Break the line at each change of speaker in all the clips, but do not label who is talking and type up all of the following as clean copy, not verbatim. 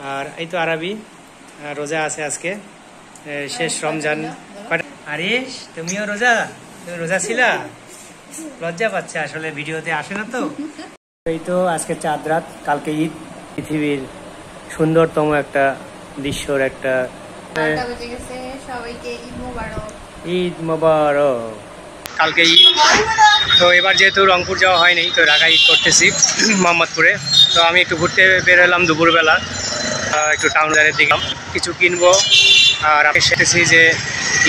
আর এই তো আরবি রোজা আছে আজকে, শেষ রমজান। আরিশ, তুমিও রোজা? তুমি রোজা ছিলা? লজ্জা পাচ্ছে, আসলে ভিডিওতে আসে না তো। এই তো আজকে চাঁদ রাত, কালকে ঈদ। পৃথিবীর সুন্দরতম একটা দৃশ্যর একটা ঈদ মোবারক। কালকে ঈদ, তো এবার যেহেতু রংপুর যাওয়া হয়নি, তো ঢাকা ঈদ করতেছি মোহাম্মদপুরে। তো আমি একটু ঘুরতে বেরোলাম দুপুরবেলা, একটু টাউন বাজারের দিকে কিছু কিনবো। আর আমি সেটেছি যে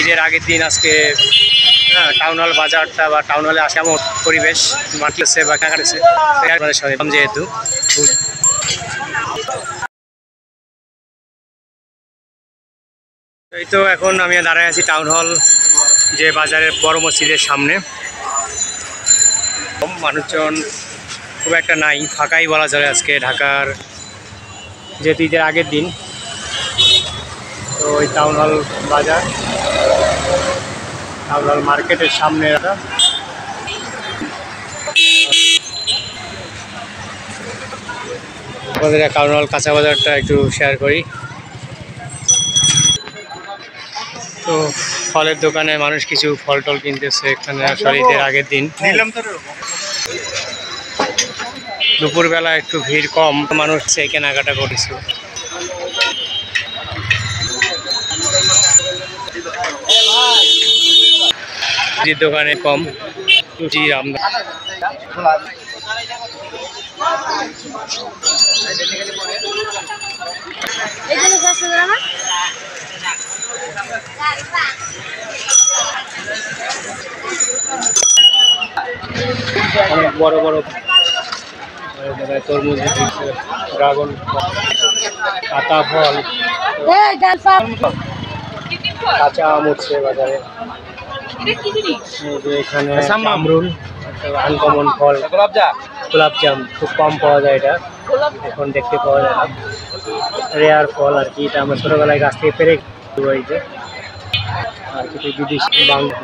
ঈদের আগের দিন আজকে টাউন হল বাজারটা বা টাউন হলে আসা এমন পরিবেশ মাঠছে বা কাটাচ্ছে যেহেতু। এই তো এখন আমি দাঁড়ায় আছি টাউন হল যে বাজারের বড় মসজিদের সামনে। মানুষজন খুব একটা নাই, ফাঁকাই বলা যায় আজকে ঢাকার যেহেতু ঈদের আগের দিন। তো ওই টাউন হল বাজার, টাউন হল মার্কেটের সামনে আমাদের টাউন হল কাঁচা বাজারটা একটু শেয়ার করি। তো ফলের দোকানে মানুষ কিছু ফল টল কিনতেছে এখানে, আসলে ঈদের আগের দিন। দুপুরবেলা একটু ভিড় কম, মানুষ কেনাকাটা করেছে। দোকানে কম রুটির আমদানি। অনেক বড় বড় তরমুজ, ড্রাগন ফল, কাঁচা ফল, কাঁচা আম উঠছে বাজারে। এখানে আমরুল, আনকমন ফল, গোলাপজাম খুব কম পাওয়া যায়, এটা এখন দেখতে পাওয়া যায় না, রেয়ার ফল আর কি। এটা আমরা ছোটবেলায় গাছ থেকে পেরে হয়েছে। আর কিছু বিদেশি বাংলা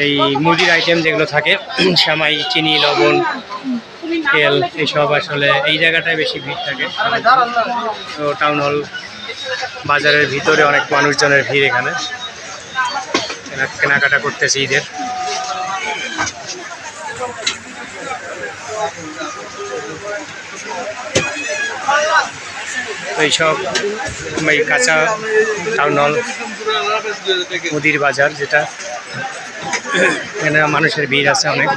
এই মুরগির আইটেম যেগুলো থাকে, সেমাই, চিনি, লবণ, তেল, এইসব আসলে এই জায়গাটায় বেশি ভিড় থাকে। তো টাউন হল বাজারের ভিতরে অনেক মানুষজনের ভিড়, এখানে কেনাকাটা করতেছে ঈদের। এইসব এই কাঁচা টাউন হল মুদির বাজার, যেটা এখানে মানুষের ভিড় আছে অনেক।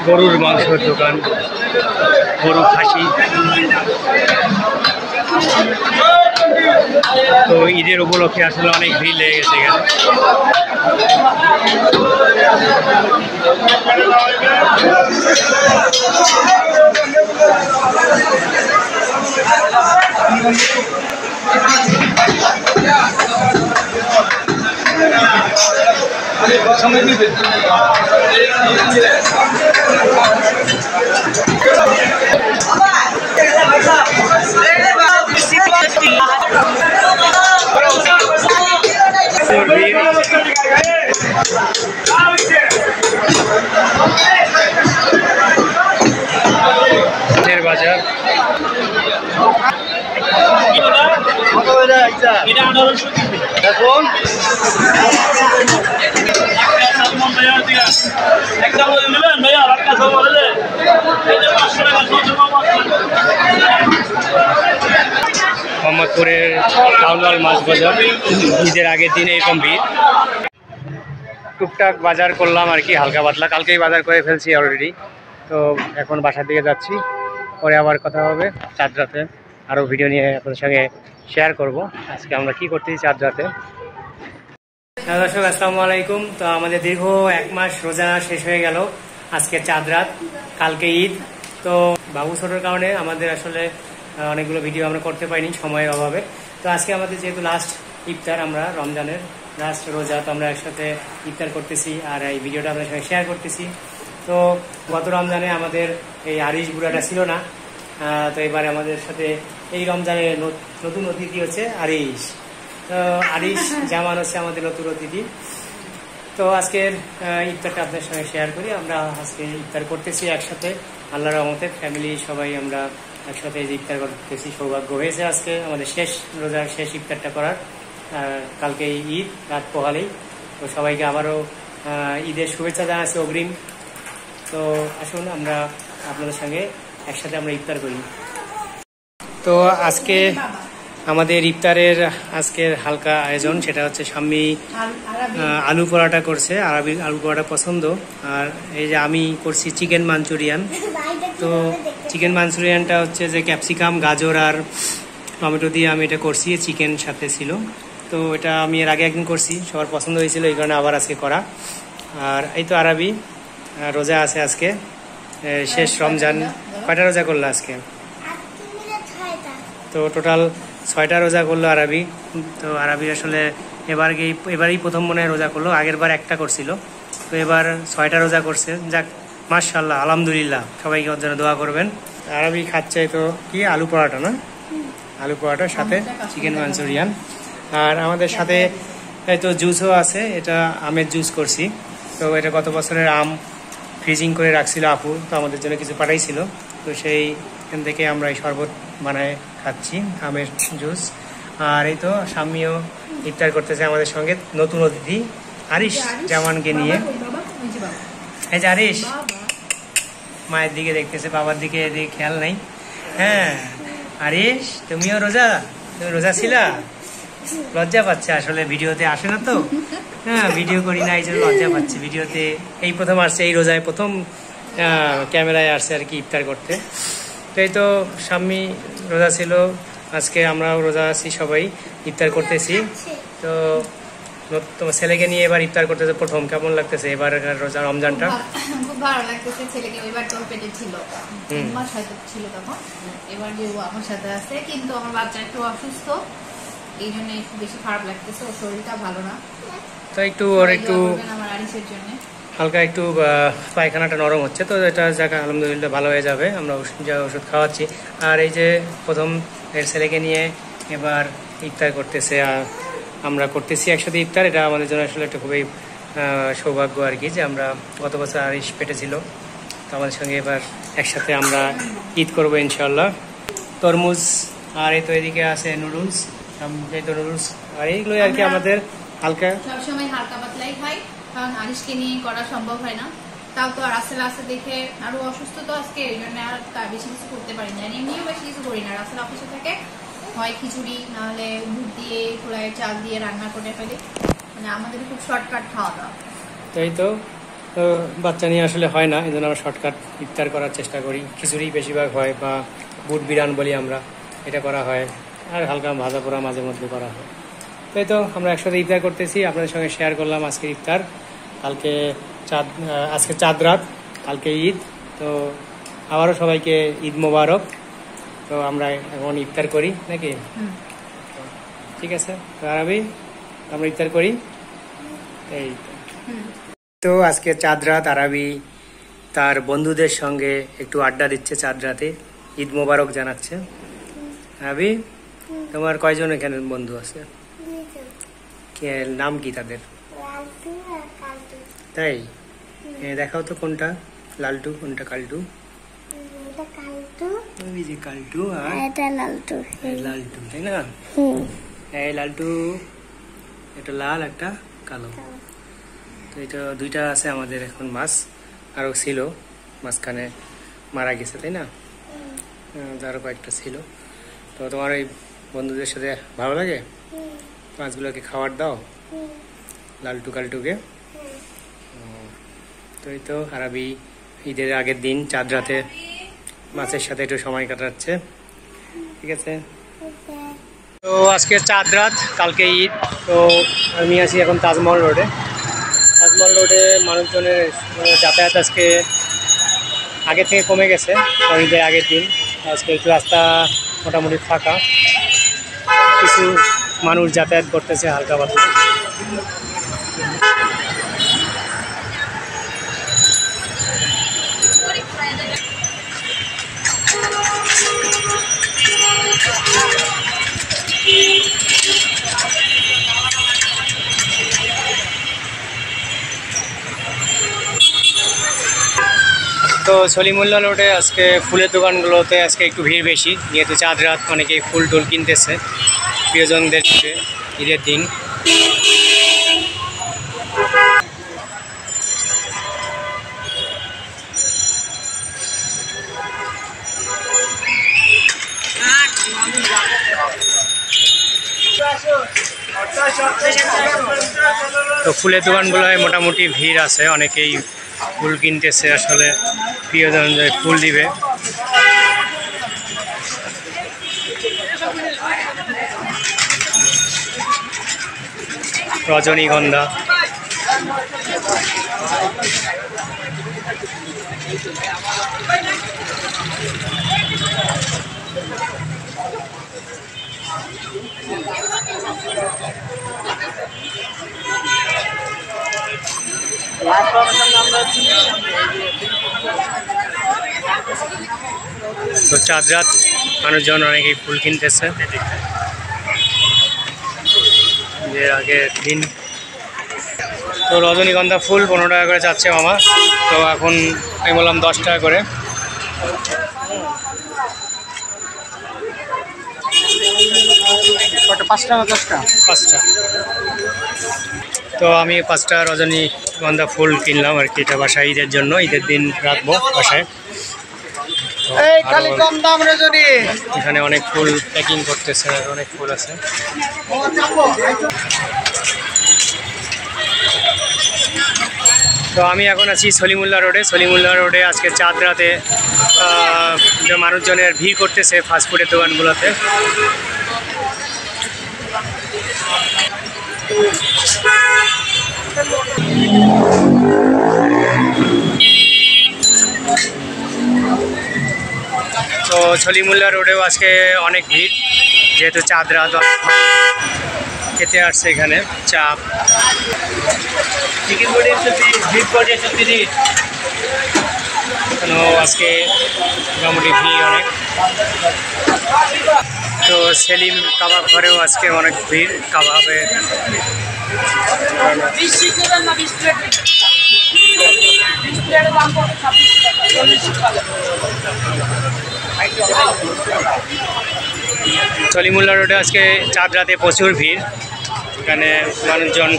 গরুর মাংসের দোকান, গরু খাসি। তো ঈদের উপলক্ষে আসলে অনেক ভিড় লেগে গেছে এখানে। বাজার মোহাম্মদপুরের টাউন হল মাছ বাজার, ঈদের আগের দিনে এরকম ভিড়। টুকটাক বাজার করলাম আর কি, হালকা পাতলা, কালকেই বাজার করে ফেলছি অলরেডি। তো এখন বাসার দিকে যাচ্ছি, পরে আবার কথা হবে চাঁদ রাতে, আরও ভিডিও নিয়ে আপনাদের সঙ্গে শেয়ার করব আজকে আমরা কি করতেছি চাঁদ রাতে। দর্শক আসসালামু আলাইকুম। তো আমাদের দীর্ঘ 1 মাস রোজা শেষ হয়ে গেল, আজকে চাঁদ রাত, কালকে ঈদ। তো বাবু ছোটোর কারণে আমাদের আসলে অনেকগুলো ভিডিও আমরা করতে পারিনি সময়ের অভাবে। তো আজকে আমাদের যেহেতু লাস্ট ইফতার, আমরা রমজানের লাস্ট রোজা, তো আমরা একসাথে ইফতার করতেছি আর এই ভিডিওটা আপনাদের সঙ্গে শেয়ার করতেছি। তো গত রমজানে আমাদের এই আরিশ বুড়াটা ছিল না, তো এবারে আমাদের সাথে এই রমজানের নতুন অতিথি হচ্ছে আরিশ। আরিশ জামান হচ্ছে আমাদের নতুন অতিথি। তো আজকের ইফতারটা আপনার সঙ্গে শেয়ার করি। আমরা আজকে ইফতার করতেছি একসাথে, আল্লাহর রহমতে ফ্যামিলি সবাই আমরা একসাথে ইফতার করতেছি। সৌভাগ্য হয়েছে আজকে আমাদের শেষ রোজার শেষ ইফতারটা করার। কালকে ঈদ, রাত পোহালেই। তো সবাইকে আবারও ঈদের শুভেচ্ছা জানাচ্ছি অগ্রিম। তো আসুন আমরা আপনাদের সঙ্গে একসাথে আমরা ইফতার করি। তো আজকে আমাদের ইফতারের আজকের হালকা আয়োজন, সেটা হচ্ছে শাম্মী আলু পরোটা করছে। আরবির আলু পরোটা পছন্দ। আর এই যে আমি করছি চিকেন মাঞ্চুরিয়ান। তো চিকেন মাঞ্চুরিয়ানটা হচ্ছে যে ক্যাপসিকাম, গাজর আর টমেটো দিয়ে আমি এটা করছি, চিকেন সাথে ছিল। তো এটা আমি এর আগে একদিন করছি, সবার পছন্দ হয়েছিল, এই কারণে আবার আজকে করা। আর এই তো আরবি রোজা আছে আজকে, শেষ রমজান। কয়টা রোজা করলো আজকে? তো টোটাল 6টা রোজা করলো আরবি। তো আরবি আসলে এবারই প্রথম মনে হয় রোজা করলো, আগের বার একটা করছিল। তো এবার 6টা রোজা করছে। যাক, মাশাআল্লাহ, আলহামদুলিল্লাহ, সবাইকে ওর জন্য দোয়া করবেন। আরবি খাচ্ছে তো কি আলু পরোটা, না আলু পরোটার সাথে চিকেন মাঞ্চুরিয়ান। আর আমাদের সাথে এই তো জুসও আছে, এটা আমের জুস করছি। তো এটা গত বছরের আম ফ্রিজিং করে রাখছিল আপু, তো আমাদের জন্য কিছু পাঠাইছিল। তো সেইখান থেকে আমরা এই শরবত বানায় খাচ্ছি, আমের জুস। আর এই তো শাম্মীও ইফতার করতেছে আমাদের সঙ্গে, নতুন অতিথি আরিশ জামানকে নিয়ে। এই যে আরিশ মায়ের দিকে দেখতেছে, বাবার দিকে খেয়াল নাই। হ্যাঁ আরিশ, তুমিও তুমি রোজা ছিলা? লজ্জা পাচ্ছে আসলে, ভিডিওতে আসে না তো। হ্যাঁ, ভিডিও করি না, এই জন্য লজ্জা পাচ্ছে। ভিডিওতে এই প্রথম আসছে, এই রোজায় প্রথম ক্যামেরায় আসছে আর কি ইফতার করতে। তো এই তো শাম্মী রোজা ছিল, আজকে আমরাও রোজা আছি, সবাই ইফতার করতেছি। তো তোমার ছেলেকে নিয়ে এবার ইফতার করতেছে প্রথম, কেমন লাগতেছে এবার রোজা রমজানটা?
খুব ভালো লাগতেছে। ছেলেকে এবার তোর পেটে ছিল, 3 মাস হয়তো ছিল তখন। এবার যে আমার সাথে আছে, কিন্তু আমার বাচ্চা একটু অসুস্থ, এই জন্য একটু বেশি খারাপ লাগতেছে। ওর শরীরটা ভালো না,
তো একটু ওর একটু
আমার আরিশের জন্য
হালকা একটু পায়খানাটা নরম হচ্ছে। তো এটা যাক আলহামদুলিল্লাহ ভালো হয়ে যাবে, আমরা ওষুধ খাওয়াচ্ছি। আর এই যে প্রথম এর ছেলেকে নিয়ে এবার ইফতার করতেছে, আর আমরা করতেছি একসাথে ইফতার। এটা আমাদের জন্য আসলে একটা খুবই সৌভাগ্য আর কি, যে আমরা গত বছর আরিশ পেটে ছিল, তো আমাদের সঙ্গে এবার একসাথে আমরা ঈদ করবো ইনশাল্লাহ। তরমুজ, আর এই তো এদিকে আছে নুডলস, এই তো নুডলস, আর এইগুলোই আর কি আমাদের হালকা,
সবসময় হালকা পাতলাই খাই, কারণ আরিশকে নিয়ে করা সম্ভব হয় না। তাও তো আর রাসেল আসতে দেখে আরো অসুস্থ, তো আজকে এই জন্য আর তার বেশি কিছু করতে পারি না। এমনিও বেশি কিছু করি না, রাসেল অফিসে থেকে হয় খিচুড়ি, নাহলে দুধ দিয়ে খোলায় চাল দিয়ে রান্না করে ফেলি। মানে আমাদের খুব শর্টকাট খাওয়া দাওয়া।
তো এই তো বাচ্চা নিয়ে আসলে হয় না, এই জন্য আমরা শর্টকাট ইফতার করার চেষ্টা করি। খিচুড়ি বেশিরভাগ হয়, বা বুট বিরান বলি আমরা, এটা করা হয়। আর হালকা ভাজা পোড়া মাঝে মধ্যে করা হয়। তো এই তো আমরা একসাথে ইফতার করতেছি, আপনাদের সঙ্গে শেয়ার করলাম আজকের ইফতার। আজকে চাঁদ রাত, কালকে ঈদ। তো আবারও সবাইকে ঈদ মোবারক। তো আমরা এখন ইফতার করি নাকি? ঠিক আছে, আরবি আমরা ইফতার করি। এই তো আজকে চাঁদ রাত, আরবি তার বন্ধুদের সঙ্গে একটু আড্ডা দিচ্ছে চাঁদ রাতে, ঈদ মোবারক জানাচ্ছে। আরবি, তোমার কয়জন এখানে বন্ধু আছে? নাম কি তাদের? তাই দেখাও তো, কোনটা লালটু কোনটা কালটু? কালটু আর লালটু, তাই না? এই লালটু, এটা লাল, একটা কালো। তো এটা দুইটা আছে আমাদের এখন। মাছ আরো ছিল, মাঝখানে মারা গেছে, তাই না? আরো কয়েকটা ছিল। তো তোমার এই বন্ধুদের সাথে ভালো লাগে? মাছগুলোকে খাবার দাও, লালটু কালটুকে? তো এই তো আরবি ঈদের আগের দিন চাঁদ রাতে মাছের সাথে একটু সময় কাটাচ্ছে। ঠিক আছে, তো আজকে চাঁদ রাত, কালকে ঈদ। তো আমি আছি এখন তাজমহল রোডে। তাজমহল রোডে মানুষজনের যাতায়াত আজকে আগে থেকে কমে গেছে, ঈদের আগের দিন। আজকে একটু রাস্তা মোটামুটি ফাঁকা, কিছু মানুষ যাতায়াত করতেছে হালকা পাতলা। তো সলিমুল্লাহ রোডে আজকে ফুলের দোকানগুলোতে আজকে একটু ভিড় বেশি, যেহেতু চাঁদ রাত অনেকেই ফুল টুল কিনতেছে প্রিয়জনদের ঈদের দিন। তো ফুলের দোকানগুলোয় মোটামুটি ভিড় আছে, অনেকেই ফুল কিনতেছে, আসলে প্রিয়জনদের ফুল দিবে। রজনীগন্ধা, তো চাঁদ রাত মানুষজন অনেকেই ফুল কিনতেছে এর আগের দিন। তো রজনীগন্ধা ফুল 15 টাকা করে চাচ্ছে মামা, তো এখন আমি বললাম 10 টাকা করে।
কত 5 টাকা 10 টাকা?
5টা। তো আমি 5টা রজনীগন্ধা ফুল কিনলাম আর কি, এটা বাসায় ঈদের জন্য, ঈদের দিন রাখবো বাসায়।
এই খালি কম দাম রজনী।
এখানে অনেক ফুল প্যাকিং করতেছে, অনেক ফুল আছে। তো আমি এখন আছি সলিমুল্লাহ রোডে। সলিমুল্লাহ রোডে আজকে চাঁদ রাতে মানুষজনের ভিড় করতেছে ফাস্টফুডের দোকানগুলোতে। তো সলিমুল্লাহ রোডেও আজকে অনেক ভিড়, যেহেতু চাঁদ রাত খেতে আসছে এখানে চাপ। আজকে মোটামুটি ভিড় অনেক। তো সেলিম কাবাব ঘরেও আজকে অনেক ভিড়, কাবাবে সলিমুল্লাহ রোডে আজকে চাঁদ রাতে প্রচুর ভিড়, এখানে মানুষজন।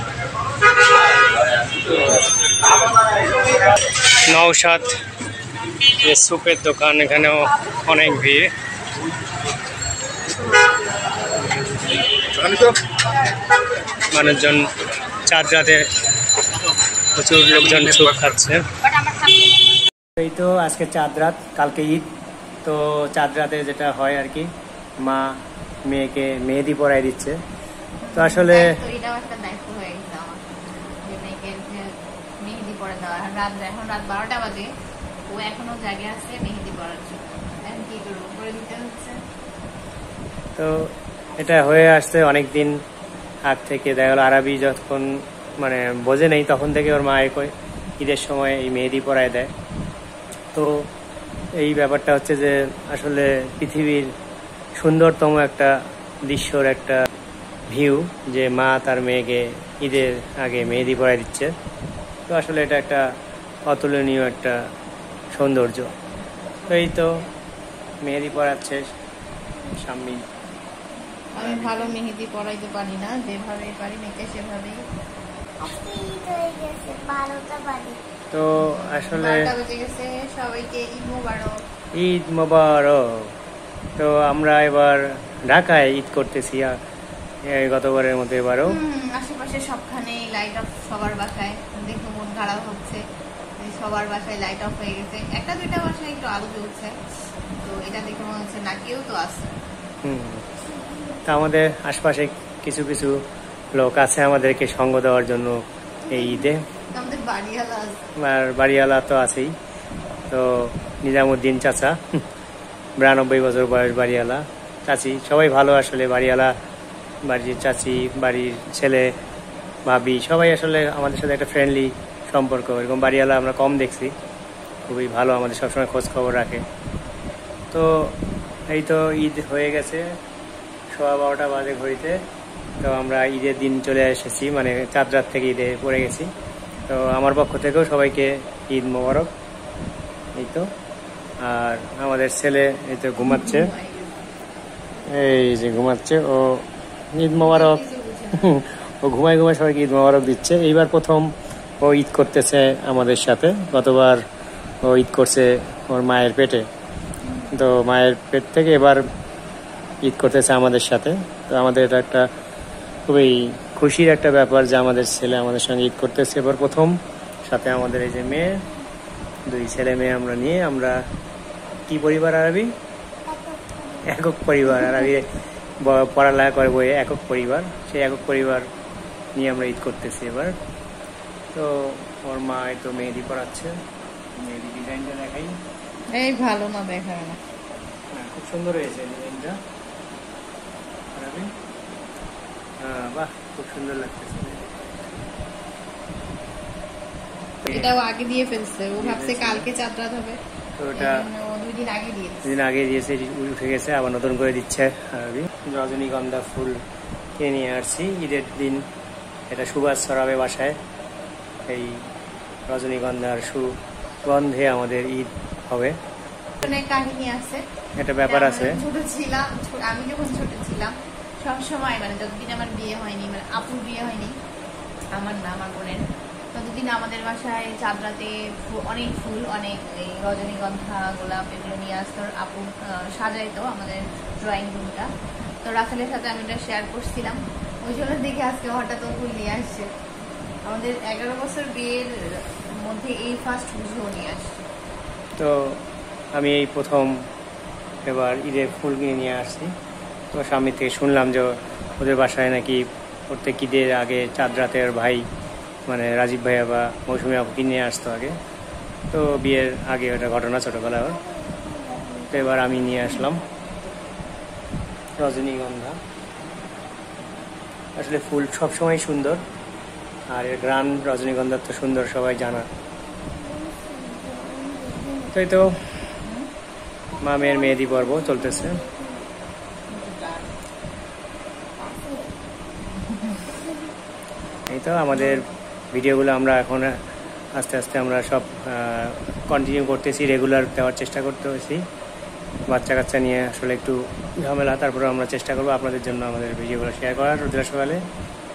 নওশাদ যে সুপের দোকান, এখানেও অনেক ভিড়। মানুষজন চাঁদ রাতে প্রচুর লোকজন সুপ খাচ্ছে। এই তো আজকে চাঁদ রাত, কালকে ঈদ। তো চাঁদ রাতে যেটা হয় আর কি, মা মেয়েকে মেহেদি পরাই দিচ্ছে। তো আসলে
এটাও একটা দায়িত্ব হয়ে গেছে আমার, যে মেয়েকে মেহেদি পরে দেওয়া। এখন রাত 12টা বাজে, ও এখনো জাগে আছে মেহেদি পরার জন্য। এখন কি করবো, করে দিতে হচ্ছে।
তো এটা হয়ে আসছে অনেক দিন আগ থেকে। দেখা গেল আরবি যখন মানে বোঝে নেই, তখন থেকে ওর মা ঈদের সময় এই মেহেদি পরায় দেয়। তো এই ব্যাপারটা হচ্ছে যে আসলে পৃথিবীর সুন্দরতম একটা দৃশ্যর একটা ভিউ, যে মা তার মেয়েকে ঈদের আগে মেহেদি পরায় দিচ্ছে। তো আসলে এটা একটা অতুলনীয় একটা সৌন্দর্য। তো এই তো মেহেদি পরাচ্ছে স্বামী।
আমি ভালো মেহেদি পরাইতে পারি না, যেভাবে পারি মেয়েকে সেভাবেই।
তো আসলে
12টা বেজে গেছে, সবাইকে ঈদ মোবারক।
ঈদ মোবারক। তো আমরা এবার ঢাকায় ঈদ করতেছি, গতবারের মতো এবারও।
আশেপাশে সবখানে লাইট অফ, সবার বাসায় দেখে মন খারাপ হচ্ছে, সবার বাসায় লাইট অফ হয়ে গেছে। একটা দুইটা বাসায় একটু আলো জ্বলছে, তো এটা দেখে মনে হচ্ছে না কেউ তো আছে।
তা আমাদের আশপাশে কিছু কিছু লোক আছে আমাদেরকে সঙ্গ দেওয়ার জন্য এই ঈদে।
আমাদের বাড়িওয়ালা আছে,
আর বাড়িওয়ালা তো আছেই। তো নিজামুদ্দিন চাচা, 92 বছর বয়স বাড়িওয়ালা, চাচি, সবাই ভালো আসলে। বাড়িওয়ালা, বাড়ির চাচি, বাড়ির ছেলে, ভাবি, সবাই আসলে আমাদের সাথে একটা ফ্রেন্ডলি সম্পর্ক। এরকম বাড়িওয়ালা আমরা কম দেখছি, খুবই ভালো, আমাদের সবসময় খোঁজ খবর রাখে। তো এই তো ঈদ হয়ে গেছে, 12:15 বাজে ঘড়িতে। তো আমরা ঈদের দিন চলে এসেছি, মানে চাঁদ রাত থেকে ঈদে পড়ে গেছি। তো আমার পক্ষ থেকেও সবাইকে ঈদ মোবারক। এই তো। আর আমাদের ছেলে এই তো ঘুমাচ্ছে, এই যে ঘুমাচ্ছে ও। ঈদ মোবারক। ও ঘুমায় ঘুমায় সবাইকে ঈদ মোবারক দিচ্ছে। এইবার প্রথম ও ঈদ করতেছে আমাদের সাথে। গতবার ও ঈদ করছে ওর মায়ের পেটে, তো মায়ের পেট থেকে এবার ঈদ করতেছে আমাদের সাথে। তো আমাদের এটা একটা খুবই খুশির একটা ব্যাপার যে আমাদের ছেলে আমাদের সঙ্গে ঈদ করতেছে এবার প্রথম। সাথে আমাদের এই যে মেয়ে, 2 ছেলে মেয়ে আমরা নিয়ে, আমরা কি পরিবার আরবি? একক পরিবার। আরবি পড়ালেখা করে বই একক পরিবার, সেই একক পরিবার নিয়ে আমরা ঈদ করতেছি এবার। তো ওর মা তো মেহেদি পড়াচ্ছে, মেহেদি ডিজাইনটা দেখাই।
এই ভালো না দেখায় না।
হ্যাঁ, খুব সুন্দর হয়েছে ডিজাইনটা। আরবি, হ্যাঁ বাহ, খুব সুন্দর লাগতেছে।
এটাও আগে দিয়ে ফেলছে, ও ভাবছে কালকে চাঁদ রাত হবে,
তো ওটা
ও 2 দিন আগে দিয়েছে।
2 দিন আগে দিয়েছে, উঠে গেছে, আবার নতুন করে দিচ্ছে আরবি। রজনীগন্ধা ফুল কিনে নিয়ে আসছি ঈদের দিন, এটা সুবাস ছড়াবে বাসায়। এই রজনীগন্ধার সুগন্ধে আমাদের ঈদ হবে।
অনেক কাহিনী আছে,
একটা ব্যাপার আছে।
ছোট ছিলাম, আমি যখন ছোট ছিলাম সবসময়, মানে যতদিন আমার বিয়ে হয়নি, মানে আপুর বিয়ে হয়নি, আমার না আমার বোনের, ততদিন আমাদের বাসায় চাঁদ রাতে অনেক ফুল, অনেক এই রজনীগন্ধা, গোলাপ এগুলো নিয়ে আসতো আপু, সাজাইতো আমাদের ড্রয়িং রুমটা। তো রাসেলের সাথে আমি এটা শেয়ার করছিলাম, ওই জন্য দেখে আজকে হঠাৎ ও ফুল নিয়ে আসছে। আমাদের 11 বছর বিয়ের মধ্যে এই ফার্স্ট বুঝেও নিয়ে আসছে।
তো আমি এই প্রথম এবার ঈদের ফুল কিনে নিয়ে আসছি। তো স্বামী থেকে শুনলাম যে ওদের বাসায় নাকি প্রত্যেক ঈদের আগে চাঁদ রাতের ভাই, মানে রাজীব ভাইয়া বা মৌসুমী আপু কিনে নিয়ে আসতো আগে। তো বিয়ের আগে ওটা ঘটনা ছোটোবেলায়। তো এবার আমি নিয়ে আসলাম রজনীগন্ধা। আসলে ফুল সবসময় সুন্দর, আর এর গ্রান রজনীগন্ধার তো সুন্দর সবাই জানা। তো এই তো মা মেয়ের মেহেদি পর্ব চলতেছে। এই তো আমাদের ভিডিওগুলো আমরা এখন আস্তে আস্তে আমরা সব কন্টিনিউ করতেছি, রেগুলার দেওয়ার চেষ্টা করতেছি। বাচ্চা কাচ্চা নিয়ে আসলে একটু ঝামেলা, তারপরে আমরা চেষ্টা করবো আপনাদের জন্য আমাদের ভিডিওগুলো শেয়ার করার রোজা সকালে।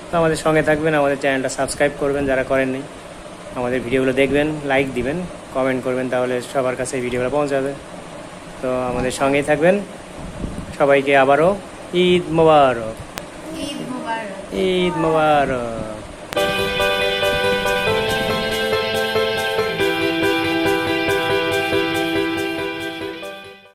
তো আমাদের সঙ্গে থাকবেন, আমাদের চ্যানেলটা সাবস্ক্রাইব করবেন যারা করেননি, আমাদের ভিডিওগুলো দেখবেন, লাইক দিবেন, কমেন্ট করবেন, তাহলে সবার কাছে ভিডিওগুলো পৌঁছাবে। তো আমাদের সঙ্গেই থাকবেন। সবাইকে আবারও ঈদ মোবারক।
ঈদ মোবারক।
ঈদ মোবারক।